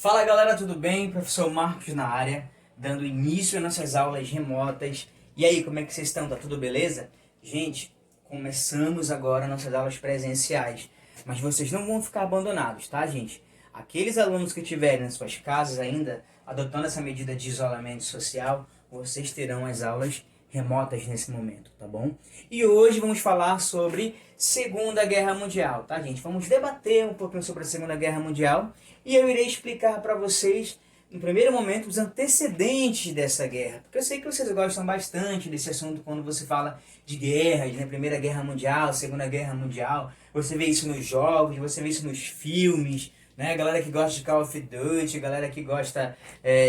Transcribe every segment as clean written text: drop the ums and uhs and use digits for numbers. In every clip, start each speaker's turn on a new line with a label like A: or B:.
A: Fala galera, tudo bem? Professor Marcos na área, dando início às nossas aulas remotas. E aí, como é que vocês estão? Tá tudo beleza? Gente, começamos agora nossas aulas presenciais, mas vocês não vão ficar abandonados, tá, gente? Aqueles alunos que estiverem nas suas casas ainda, adotando essa medida de isolamento social, vocês terão as aulas remotas nesse momento, tá bom? E hoje vamos falar sobre Segunda Guerra Mundial, tá, gente? Vamos debater um pouquinho sobre a Segunda Guerra Mundial e eu irei explicar para vocês, no primeiro momento, os antecedentes dessa guerra. Porque eu sei que vocês gostam bastante desse assunto quando você fala de guerras, né? Primeira Guerra Mundial, Segunda Guerra Mundial. Você vê isso nos jogos, você vê isso nos filmes, né? Galera que gosta de Call of Duty, galera que gosta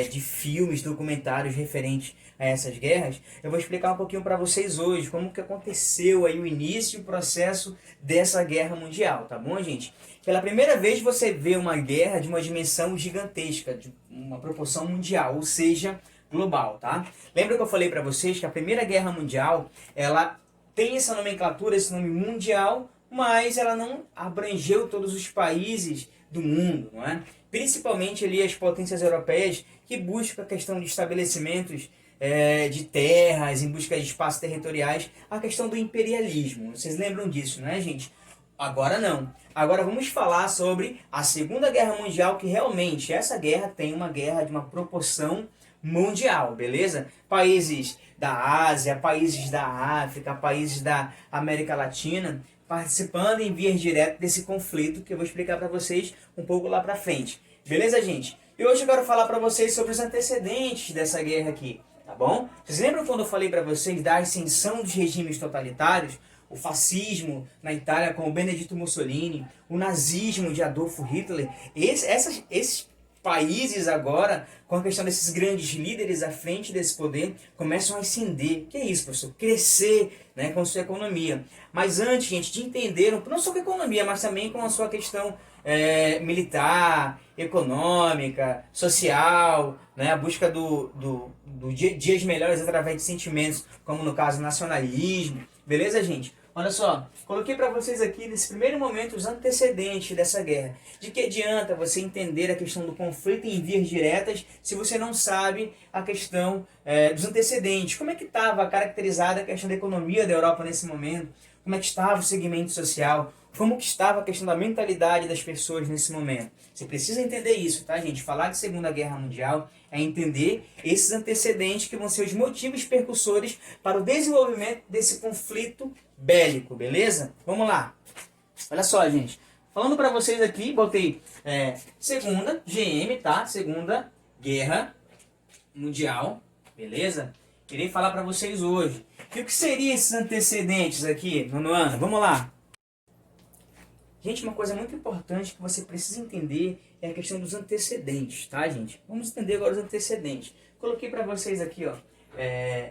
A: de filmes, documentários referentes a essas guerras. Eu vou explicar um pouquinho para vocês hoje como que aconteceu aí o início e o processo dessa guerra mundial, tá bom, gente? Pela primeira vez você vê uma guerra de uma dimensão gigantesca, de uma proporção mundial, ou seja, global, tá? Lembra que eu falei para vocês que a Primeira Guerra Mundial, ela tem essa nomenclatura, esse nome mundial, mas ela não abrangeu todos os países do mundo, não é? Principalmente ali as potências europeias que buscam a questão de estabelecimentos de terras, em busca de espaços territoriais, a questão do imperialismo. Vocês lembram disso, não é, gente? Agora não. Agora vamos falar sobre a Segunda Guerra Mundial, que realmente essa guerra tem uma guerra de uma proporção mundial, beleza? Países da Ásia, países da África, países da América Latina participando em vias diretas desse conflito que eu vou explicar para vocês um pouco lá para frente. Beleza, gente? E hoje eu quero falar para vocês sobre os antecedentes dessa guerra aqui, tá bom? Vocês lembram quando eu falei para vocês da ascensão dos regimes totalitários? O fascismo na Itália com o Benedetto Mussolini, o nazismo de Adolf Hitler, esses países agora, com a questão desses grandes líderes à frente desse poder, começam a ascender. Que é isso, professor? Crescer, né, com sua economia. Mas antes, gente, de entender, não só com a economia, mas também com a sua questão militar, econômica, social, né, a busca do dias melhores através de sentimentos, como no caso nacionalismo. Beleza, gente? Olha só, coloquei para vocês aqui nesse primeiro momento os antecedentes dessa guerra. De que adianta você entender a questão do conflito em vias diretas se você não sabe a questão dos antecedentes? Como é que estava caracterizada a questão da economia da Europa nesse momento? Como é que estava o segmento social? Como que estava a questão da mentalidade das pessoas nesse momento? Você precisa entender isso, tá, gente? Falar de Segunda Guerra Mundial é entender esses antecedentes que vão ser os motivos percussores para o desenvolvimento desse conflito bélico, beleza? Vamos lá. Olha só, gente. Falando para vocês aqui, botei Segunda, GM, tá? Segunda Guerra Mundial, beleza? Irei falar para vocês hoje. E o que seriam esses antecedentes aqui, nono ano? Vamos lá. Gente, uma coisa muito importante que você precisa entender é a questão dos antecedentes, tá, gente? Vamos entender agora os antecedentes. Coloquei para vocês aqui, ó,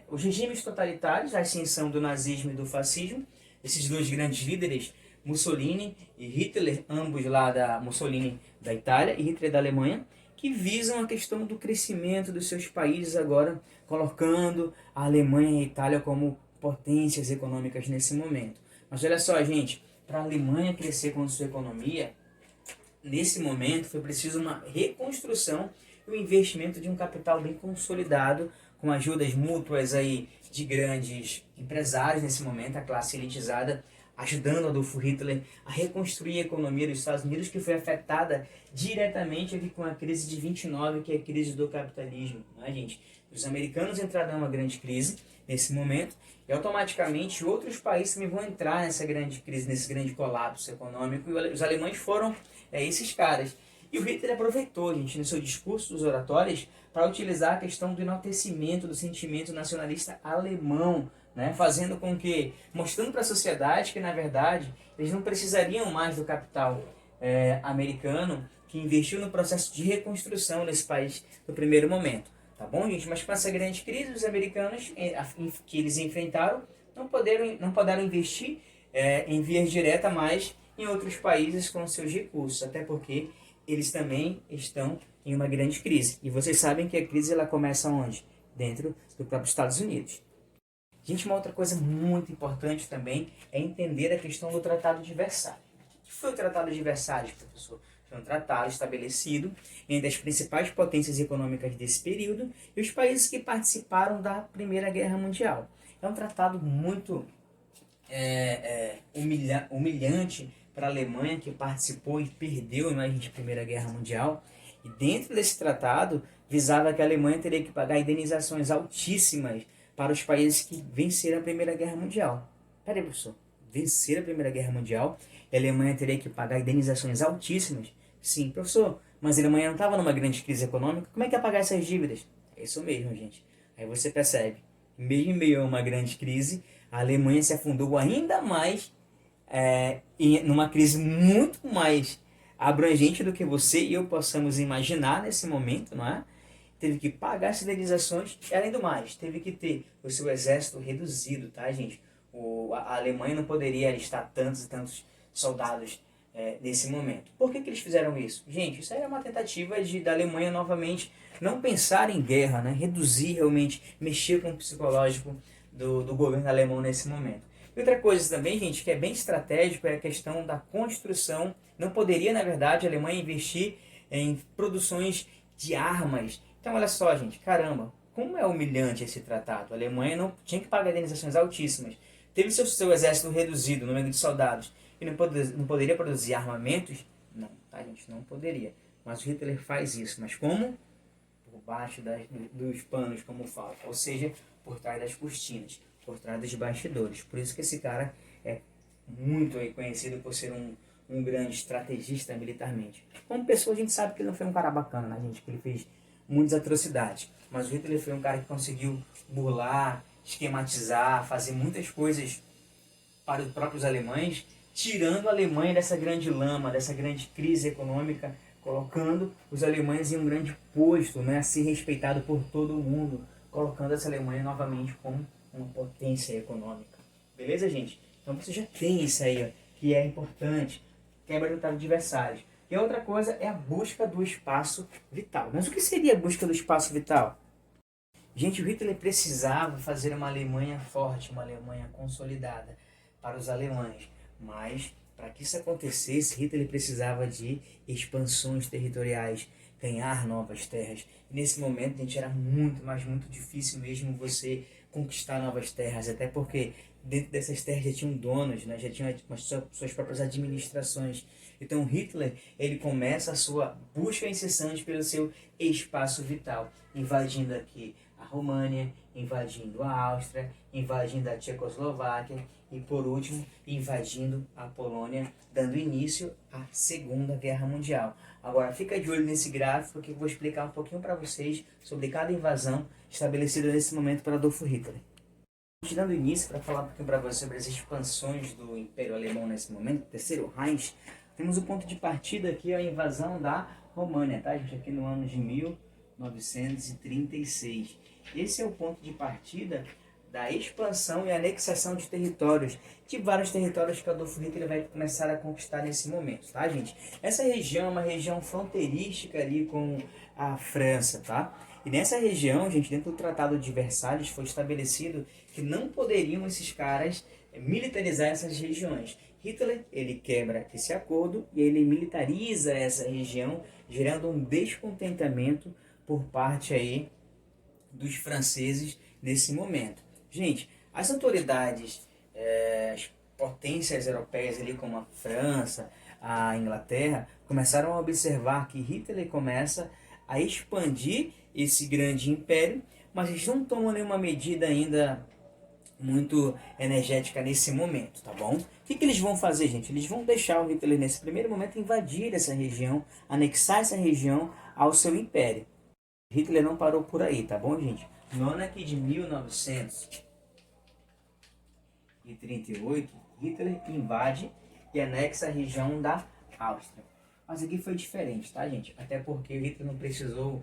A: os regimes totalitários, a ascensão do nazismo e do fascismo, esses dois grandes líderes, Mussolini e Hitler, ambos lá da Mussolini da Itália e Hitler da Alemanha, que visam a questão do crescimento dos seus países agora, colocando a Alemanha e a Itália como potências econômicas nesse momento. Mas olha só, gente, para a Alemanha crescer com a sua economia, nesse momento foi preciso uma reconstrução e o investimento de um capital bem consolidado, com ajudas mútuas aí de grandes empresários nesse momento, a classe elitizada, ajudando Adolf Hitler a reconstruir a economia dos Estados Unidos, que foi afetada diretamente aqui com a crise de 29, que é a crise do capitalismo, né, gente? Os americanos entraram numa grande crise nesse momento, e automaticamente outros países também vão entrar nessa grande crise, nesse grande colapso econômico, e os alemães foram esses caras. E o Hitler aproveitou, gente, no seu discurso dos oratórios, para utilizar a questão do enaltecimento do sentimento nacionalista alemão, né, fazendo com que, mostrando para a sociedade que, na verdade, eles não precisariam mais do capital americano, que investiu no processo de reconstrução desse país no primeiro momento. Tá bom, gente? Mas com essa grande crise, os americanos que eles enfrentaram não puderam investir em vias diretas mais em outros países com seus recursos, até porque eles também estão em uma grande crise. E vocês sabem que a crise ela começa onde? Dentro do próprio Estados Unidos. Gente, uma outra coisa muito importante também é entender a questão do Tratado de Versalhes. O que foi o Tratado de Versalhes, professor? Foi um tratado estabelecido entre as principais potências econômicas desse período e os países que participaram da Primeira Guerra Mundial. É um tratado muito humilhante para a Alemanha, que participou e perdeu na Primeira Guerra Mundial. E dentro desse tratado, visava que a Alemanha teria que pagar indenizações altíssimas para os países que venceram a Primeira Guerra Mundial. Peraí, professor, vencer a Primeira Guerra Mundial e a Alemanha teria que pagar indenizações altíssimas? Sim, professor, mas a Alemanha não estava numa grande crise econômica, como é que ia pagar essas dívidas? É isso mesmo, gente. Aí você percebe, mesmo em meio a uma grande crise, a Alemanha se afundou ainda mais numa crise muito mais abrangente do que você e eu possamos imaginar nesse momento, não é? Teve que pagar as indenizações e, além do mais, teve que ter o seu exército reduzido, tá, gente? A Alemanha não poderia alistar tantos e tantos soldados nesse momento. Por que eles fizeram isso? Gente, isso aí é uma tentativa da Alemanha novamente não pensar em guerra, né? Reduzir realmente, mexer com o psicológico do governo alemão nesse momento. E outra coisa também, gente, que é bem estratégico é a questão da construção. Não poderia, na verdade, a Alemanha investir em produções de armas. Então, olha só, gente, caramba, como é humilhante esse tratado. A Alemanha não tinha que pagar indenizações altíssimas. Teve seu exército reduzido, no número de soldados, e não poderia produzir armamentos? Não, tá, gente, não poderia. Mas o Hitler faz isso. Mas como? Por baixo dos panos, como fala. Ou seja, por trás das cortinas, por trás dos bastidores. Por isso que esse cara é muito conhecido por ser um grande estrategista militarmente. Como pessoa, a gente sabe que ele não foi um cara bacana, né, gente? Que ele fez muitas atrocidades. Mas o Hitler foi um cara que conseguiu burlar, esquematizar, fazer muitas coisas para os próprios alemães, tirando a Alemanha dessa grande lama, dessa grande crise econômica, colocando os alemães em um grande posto, né, a ser respeitado por todo mundo, colocando essa Alemanha novamente como uma potência econômica. Beleza, gente? Então você já tem isso aí, ó, que é importante. Quebra do tratado de Versalhes. E a outra coisa é a busca do espaço vital. Mas o que seria a busca do espaço vital? Gente, o Hitler precisava fazer uma Alemanha forte, uma Alemanha consolidada para os alemães. Mas, para que isso acontecesse, Hitler precisava de expansões territoriais, ganhar novas terras. E nesse momento, gente, era muito, mas muito difícil mesmo você conquistar novas terras, até porque dentro dessas terras já tinham donos, né? Já tinham suas próprias administrações. Então Hitler, ele começa a sua busca incessante pelo seu espaço vital, invadindo aqui a România, invadindo a Áustria, invadindo a Tchecoslováquia e, por último, invadindo a Polônia, dando início à Segunda Guerra Mundial. Agora, fica de olho nesse gráfico que eu vou explicar um pouquinho para vocês sobre cada invasão estabelecida nesse momento por Adolf Hitler. Dando início para falar um pouquinho para vocês sobre as expansões do Império Alemão nesse momento, o Terceiro Reich, temos o ponto de partida aqui, a invasão da România, tá, gente? Aqui no ano de 1936. Esse é o ponto de partida da expansão e anexação de territórios, de vários territórios que Adolf Hitler vai começar a conquistar nesse momento, tá, gente? Essa região é uma região fronteirística ali com a França, tá? E nessa região, gente, dentro do Tratado de Versalhes foi estabelecido que não poderiam esses caras militarizar essas regiões. Hitler, ele quebra esse acordo e ele militariza essa região, gerando um descontentamento por parte aí dos franceses nesse momento. Gente, as autoridades, as potências europeias ali como a França, a Inglaterra, começaram a observar que Hitler começa a expandir esse grande império, mas eles não tomam nenhuma medida ainda muito energética nesse momento, tá bom? O que eles vão fazer, gente? Eles vão deixar o Hitler nesse primeiro momento invadir essa região, anexar essa região ao seu império. Hitler não parou por aí, tá bom, gente? No ano aqui de 1938, Hitler invade e anexa a região da Áustria. Mas aqui foi diferente, tá, gente? Até porque o Hitler não precisou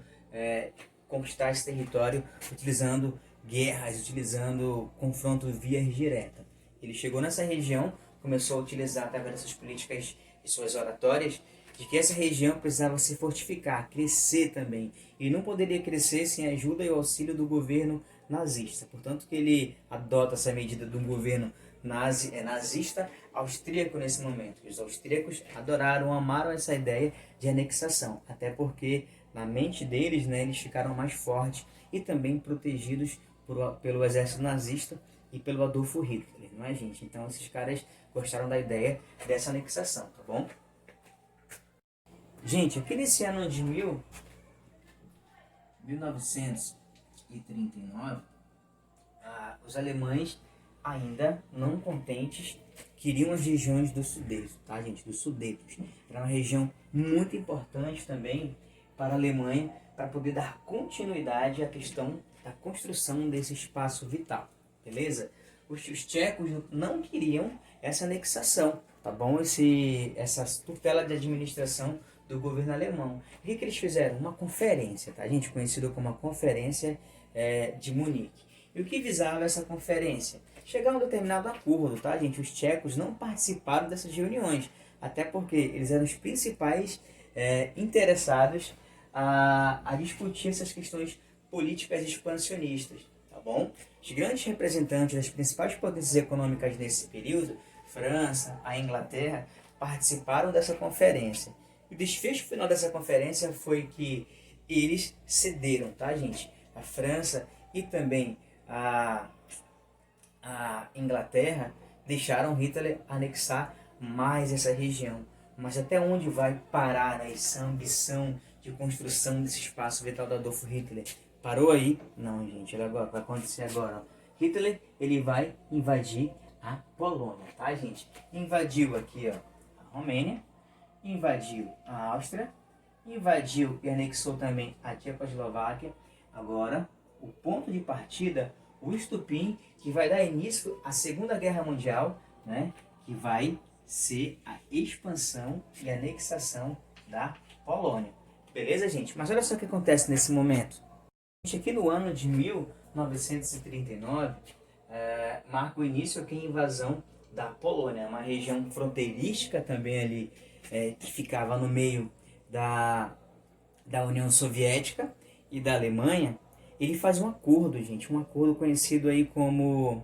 A: conquistar esse território utilizando guerras, utilizando confronto via direta. Ele chegou nessa região, começou a utilizar através dessas políticas e suas oratórias, de que essa região precisava se fortificar, crescer também. E não poderia crescer sem a ajuda e o auxílio do governo nazista. Portanto, que ele adota essa medida de um governo nazista, austríaco nesse momento. Os austríacos adoraram, amaram essa ideia de anexação, até porque na mente deles, né, eles ficaram mais fortes e também protegidos pelo exército nazista e pelo Adolfo Hitler, não é, gente? Então esses caras gostaram da ideia dessa anexação, tá bom? Gente, aqui nesse ano de 1939, os alemães, ainda não contentes, queriam as regiões do Sudeste, tá, gente? Dos Sudetos. Era uma região muito importante também para a Alemanha, para poder dar continuidade à questão da construção desse espaço vital, beleza? Os tchecos não queriam essa anexação, tá bom? Essa tutela de administração do governo alemão. O que eles fizeram? Uma conferência, tá, gente? Conhecida como a Conferência de Munique. E o que visava essa conferência? Chegar a um determinado acordo, tá, gente? Os tchecos não participaram dessas reuniões, até porque eles eram os principais interessados a discutir essas questões políticas expansionistas, tá bom? Os grandes representantes das principais potências econômicas nesse período, França, a Inglaterra, participaram dessa conferência. O desfecho final dessa conferência foi que eles cederam, tá, gente? A França e também a Inglaterra deixaram Hitler anexar mais essa região. Mas até onde vai parar essa ambição de construção desse espaço vital do Adolfo Hitler? Parou aí? Não, gente, vai acontecer agora. Hitler, ele vai invadir a Polônia, tá, gente? Invadiu aqui, ó, a Romênia, invadiu a Áustria, invadiu e anexou também a Tchecoslováquia. Agora, o ponto de partida, o estupim que vai dar início à Segunda Guerra Mundial, né, que vai ser a expansão e anexação da Polônia. Beleza, gente? Mas olha só o que acontece nesse momento. Aqui no ano de 1939, marca o início aqui a invasão da Polônia, uma região fronteirística também ali, que ficava no meio da União Soviética e da Alemanha. Ele faz um acordo, gente, um acordo conhecido aí como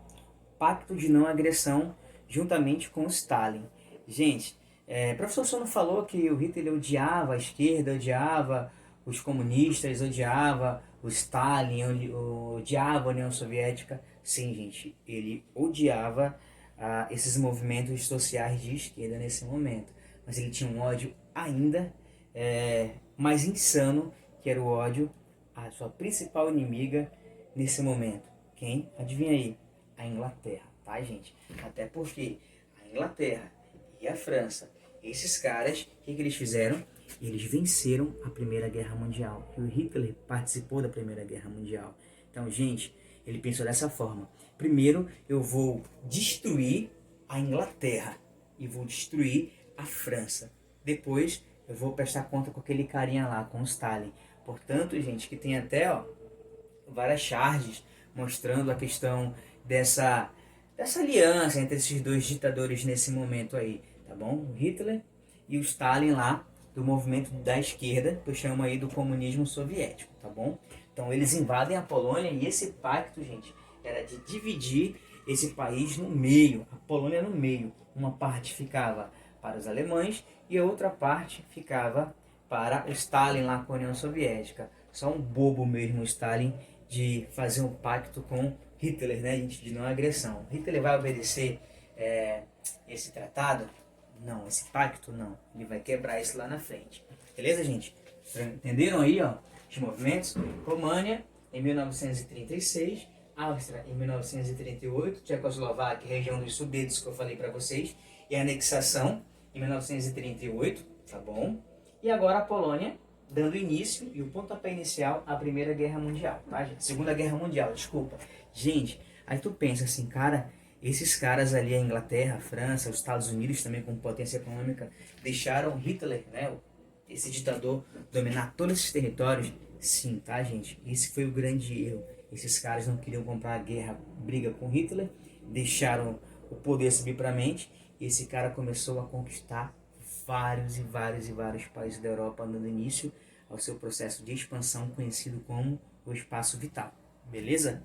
A: Pacto de Não Agressão, juntamente com Stalin. Gente, o professor Sono falou que o Hitler odiava a esquerda, odiava os comunistas, odiava o Stalin, odiava a União Soviética. Sim, gente, ele odiava esses movimentos sociais de esquerda nesse momento. Mas ele tinha um ódio ainda mais insano, que era o ódio à sua principal inimiga nesse momento. Quem? Adivinha aí? A Inglaterra, tá, gente? Até porque a Inglaterra e a França, esses caras, o que eles fizeram? Eles venceram a Primeira Guerra Mundial. E o Hitler participou da Primeira Guerra Mundial. Então, gente, ele pensou dessa forma. Primeiro, eu vou destruir a Inglaterra e vou destruir a França. Depois, eu vou prestar conta com aquele carinha lá, com o Stalin. Portanto, gente, que tem até várias charges mostrando a questão dessa aliança entre esses dois ditadores nesse momento aí, tá bom? O Hitler e o Stalin lá, do movimento da esquerda, que eu chamo aí do comunismo soviético, tá bom? Então eles invadem a Polônia e esse pacto, gente, era de dividir esse país no meio, a Polônia no meio. Uma parte ficava para os alemães e a outra parte ficava para o Stalin lá com a União Soviética. Só um bobo mesmo o Stalin de fazer um pacto com Hitler, né, gente, de não agressão. Hitler vai obedecer esse tratado? Não, esse pacto não. Ele vai quebrar isso lá na frente. Beleza, gente? Entenderam aí, ó, os movimentos? România, em 1936, Áustria, em 1938, Tchecoslováquia, região dos Sudetos, que eu falei para vocês, e a anexação, em 1938, tá bom? E agora a Polônia, dando início e o pontapé inicial à Primeira Guerra Mundial, tá, gente? Segunda Guerra Mundial, desculpa. Gente, aí tu pensa assim, cara, esses caras ali, a Inglaterra, a França, os Estados Unidos também como potência econômica, deixaram Hitler, né, esse ditador, dominar todos esses territórios? Sim, tá, gente? Esse foi o grande erro. Esses caras não queriam comprar a guerra, briga com Hitler, deixaram o poder subir para a mente, e esse cara começou a conquistar vários e vários e vários países da Europa, dando início ao seu processo de expansão conhecido como o espaço vital. Beleza?